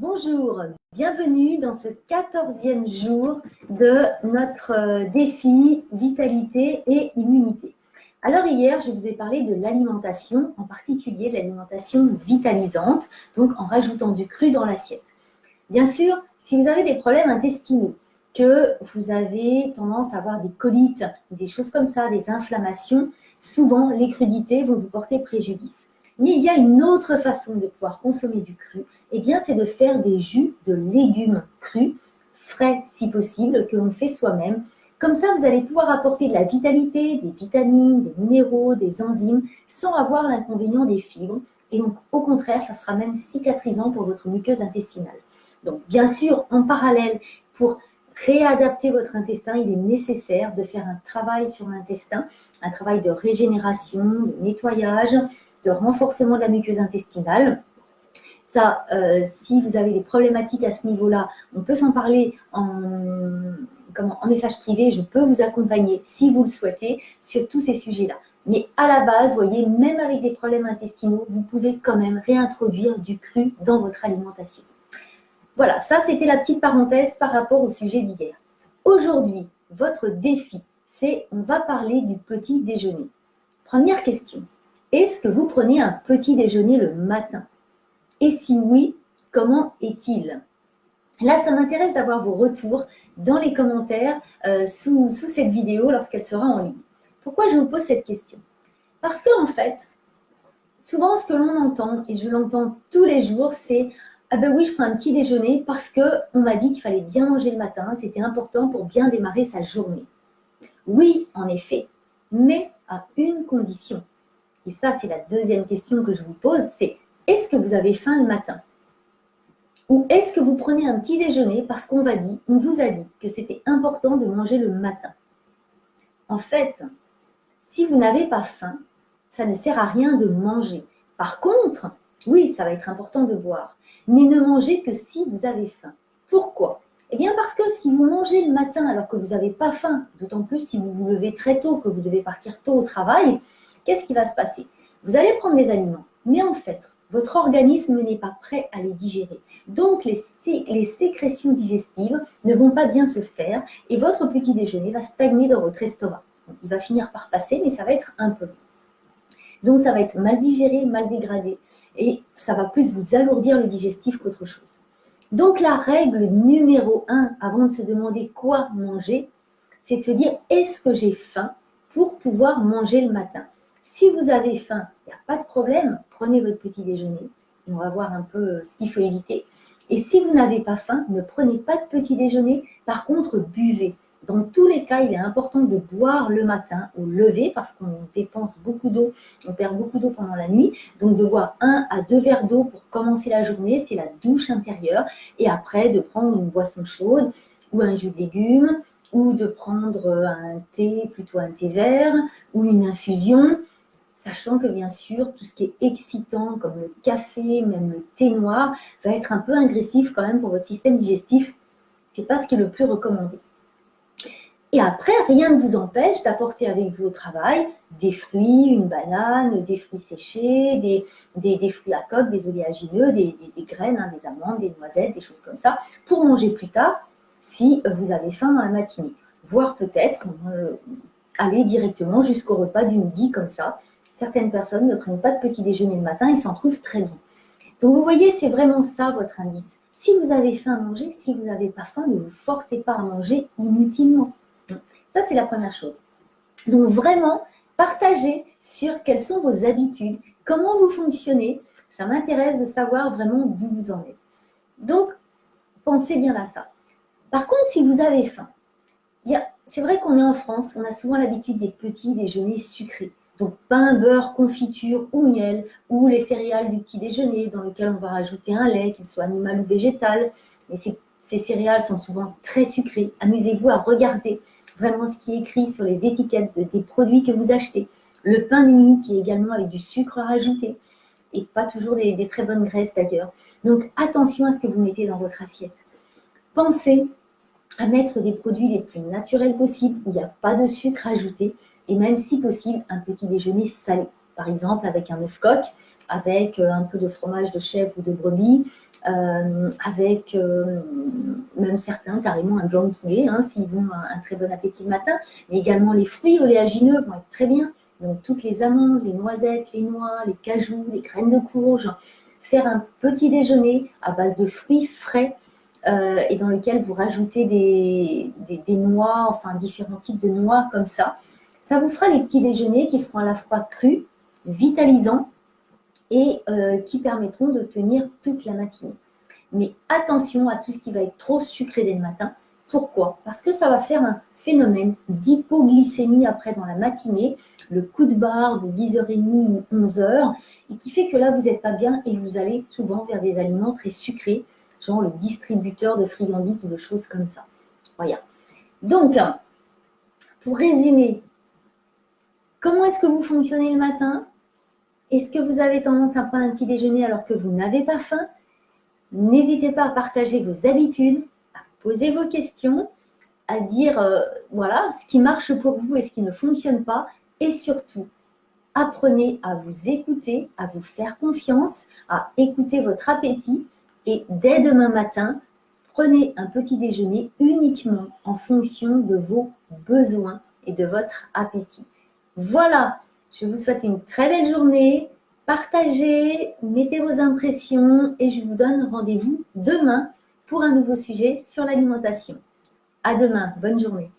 Bonjour, bienvenue dans ce 14e jour de notre défi vitalité et immunité. Alors hier, je vous ai parlé de l'alimentation, en particulier de l'alimentation vitalisante, donc en rajoutant du cru dans l'assiette. Bien sûr, si vous avez des problèmes intestinaux, que vous avez tendance à avoir des colites, des choses comme ça, des inflammations, souvent les crudités vont vous porter préjudice. Mais il y a une autre façon de pouvoir consommer du cru, eh bien c'est de faire des jus de légumes crus, frais si possible, que l'on fait soi-même. Comme ça, vous allez pouvoir apporter de la vitalité, des vitamines, des minéraux, des enzymes, sans avoir l'inconvénient des fibres. Et donc, au contraire, ça sera même cicatrisant pour votre muqueuse intestinale. Donc, bien sûr, en parallèle, pour réadapter votre intestin, il est nécessaire de faire un travail sur l'intestin, un travail de régénération, de nettoyage, de renforcement de la muqueuse intestinale. Ça, si vous avez des problématiques à ce niveau-là, on peut s'en parler en message privé. Je peux vous accompagner, si vous le souhaitez, sur tous ces sujets-là. Mais à la base, vous voyez, même avec des problèmes intestinaux, vous pouvez quand même réintroduire du cru dans votre alimentation. Voilà, ça c'était la petite parenthèse par rapport au sujet d'hier. Aujourd'hui, votre défi, c'est on va parler du petit déjeuner. Première question, est-ce que vous prenez un petit déjeuner le matin? Et si oui, comment est-il? Là, ça m'intéresse d'avoir vos retours dans les commentaires sous cette vidéo lorsqu'elle sera en ligne. Pourquoi je vous pose cette question? Parce qu'en fait, souvent ce que l'on entend, et je l'entends tous les jours, c'est « Ah ben oui, je prends un petit déjeuner parce qu'on m'a dit qu'il fallait bien manger le matin, c'était important pour bien démarrer sa journée. » Oui, en effet, mais à une condition. Et ça, c'est la deuxième question que je vous pose, c'est est-ce que vous avez faim le matin? Ou est-ce que vous prenez un petit déjeuner parce qu'on vous a dit que c'était important de manger le matin? En fait, si vous n'avez pas faim, ça ne sert à rien de manger. Par contre, oui, ça va être important de boire, mais ne mangez que si vous avez faim. Pourquoi? Eh bien parce que si vous mangez le matin alors que vous n'avez pas faim, d'autant plus si vous vous levez très tôt, que vous devez partir tôt au travail, qu'est-ce qui va se passer? Vous allez prendre des aliments, mais en fait, votre organisme n'est pas prêt à les digérer. Donc, les sécrétions digestives ne vont pas bien se faire et votre petit déjeuner va stagner dans votre estomac. Il va finir par passer, mais ça va être un peu long. Donc, ça va être mal digéré, mal dégradé et ça va plus vous alourdir le digestif qu'autre chose. Donc, la règle numéro 1 avant de se demander quoi manger, c'est de se dire est-ce que j'ai faim pour pouvoir manger le matin? Si vous avez faim, il n'y a pas de problème, prenez votre petit déjeuner et on va voir un peu ce qu'il faut éviter. Et si vous n'avez pas faim, ne prenez pas de petit déjeuner, par contre, buvez. Dans tous les cas, il est important de boire le matin au lever parce qu'on dépense beaucoup d'eau, on perd beaucoup d'eau pendant la nuit. Donc de boire 1 à 2 verres d'eau pour commencer la journée, c'est la douche intérieure. Et après, de prendre une boisson chaude ou un jus de légumes ou de prendre un thé, plutôt un thé vert ou une infusion. Sachant que bien sûr, tout ce qui est excitant comme le café, même le thé noir, va être un peu agressif quand même pour votre système digestif. Ce n'est pas ce qui est le plus recommandé. Et après, rien ne vous empêche d'apporter avec vous au travail des fruits, une banane, des fruits séchés, des fruits à coque, des oléagineux, des graines, des amandes, des noisettes, des choses comme ça, pour manger plus tard si vous avez faim dans la matinée. Voire peut-être aller directement jusqu'au repas du midi comme ça. Certaines personnes ne prennent pas de petit déjeuner le matin et s'en trouvent très bien. Donc vous voyez, c'est vraiment ça votre indice. Si vous avez faim à manger, si vous n'avez pas faim, ne vous forcez pas à manger inutilement. Ça, c'est la première chose. Donc vraiment, partagez sur quelles sont vos habitudes, comment vous fonctionnez. Ça m'intéresse de savoir vraiment d'où vous en êtes. Donc, pensez bien à ça. Par contre, si vous avez faim, c'est vrai qu'on est en France, on a souvent l'habitude des petits déjeuners sucrés. Donc pain, beurre, confiture ou miel, ou les céréales du petit déjeuner dans lequel on va rajouter un lait, qu'il soit animal ou végétal. Mais ces céréales sont souvent très sucrées. Amusez-vous à regarder vraiment ce qui est écrit sur les étiquettes des produits que vous achetez. Le pain de mie qui est également avec du sucre rajouté et pas toujours des très bonnes graisses d'ailleurs. Donc attention à ce que vous mettez dans votre assiette. Pensez à mettre des produits les plus naturels possibles où il n'y a pas de sucre ajouté et même si possible un petit déjeuner salé. Par exemple avec un œuf coq, avec un peu de fromage de chèvre ou de brebis, avec même certains carrément un blanc de poulet, hein, s'ils ont un très bon appétit le matin, mais également les fruits oléagineux vont être très bien. Donc toutes les amandes, les noisettes, les noix, les cajous, les graines de courge. Faire un petit déjeuner à base de fruits frais et dans lequel vous rajoutez des noix, enfin différents types de noix comme ça. Ça vous fera les petits déjeuners qui seront à la fois crus, vitalisants et qui permettront de tenir toute la matinée. Mais attention à tout ce qui va être trop sucré dès le matin. Pourquoi? Parce que ça va faire un phénomène d'hypoglycémie après dans la matinée, le coup de barre de 10h30 ou 11h, et qui fait que là, vous n'êtes pas bien et vous allez souvent vers des aliments très sucrés, genre le distributeur de friandises ou de choses comme ça. Voilà. Donc, pour résumer, comment est-ce que vous fonctionnez le matin? Est-ce que vous avez tendance à prendre un petit déjeuner alors que vous n'avez pas faim? N'hésitez pas à partager vos habitudes, à poser vos questions, à dire voilà ce qui marche pour vous et ce qui ne fonctionne pas. Et surtout, apprenez à vous écouter, à vous faire confiance, à écouter votre appétit. Et dès demain matin, prenez un petit déjeuner uniquement en fonction de vos besoins et de votre appétit. Voilà, je vous souhaite une très belle journée. Partagez, mettez vos impressions et je vous donne rendez-vous demain pour un nouveau sujet sur l'alimentation. À demain, bonne journée.